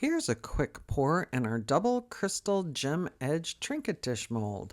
Here's a quick pour in our double crystal gem edge trinket dish mold.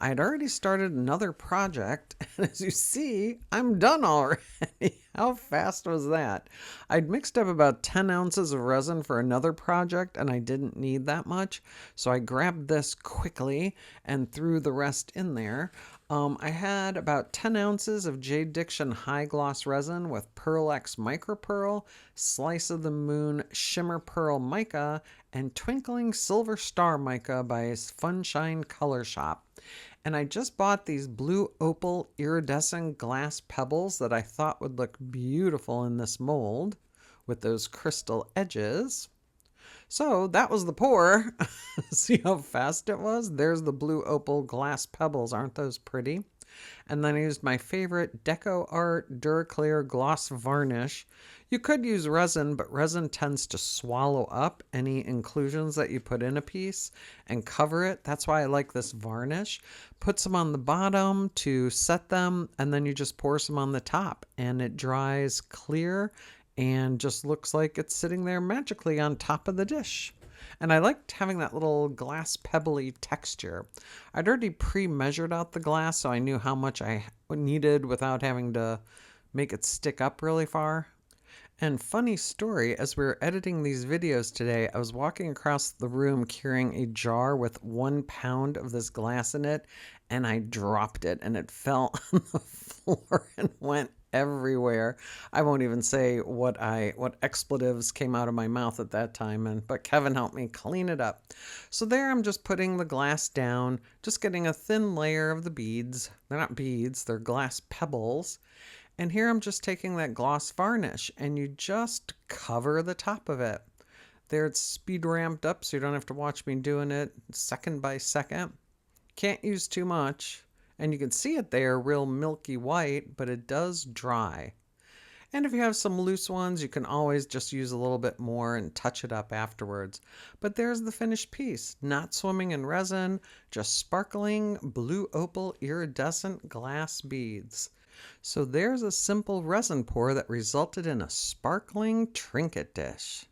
I'd already started another project, and as you see, I'm done already. How fast was that? I'd mixed up about 10 ounces of resin for another project, and I didn't need that much, so I grabbed this quickly and threw the rest in there. I had about 10 ounces of JDiction High Gloss Resin with Pearl X Micropearl, Slice of the Moon Shimmer Pearl Mica, and Twinkling Silver Star Mica by Funshine Color Shop. And I just bought these Blue Opal Iridescent glass pebbles that I thought would look beautiful in this mold with those crystal edges. So that was the pour. See how fast it was? There's the Blue Opal glass pebbles. Aren't those pretty? And then I used my favorite DecoArt DuraClear gloss varnish. You could use resin, but resin tends to swallow up any inclusions that you put in a piece and cover it. That's why I like this varnish. Put some on the bottom to set them, and then you just pour some on the top, and it dries clear and just looks like it's sitting there magically on top of the dish. And I liked having that little glass pebbly texture. I'd already pre-measured out the glass, so I knew how much I needed without having to make it stick up really far. And funny story, as we were editing these videos today, I was walking across the room carrying a jar with 1 pound of this glass in it, and I dropped it, and it fell on the floor and went everywhere. I won't even say what expletives came out of my mouth at that time, but Kevin helped me clean it up. So there I'm just putting the glass down, just getting a thin layer of the beads. They're not beads, they're glass pebbles. And here I'm just taking that gloss varnish, and you just cover the top of it. There it's speed ramped up, so you don't have to watch me doing it second by second. Can't use too much. And you can see it there, real milky white, but it does dry. And if you have some loose ones, you can always just use a little bit more and touch it up afterwards. But there's the finished piece, not swimming in resin, just sparkling blue opal iridescent glass beads. So there's a simple resin pour that resulted in a sparkling trinket dish.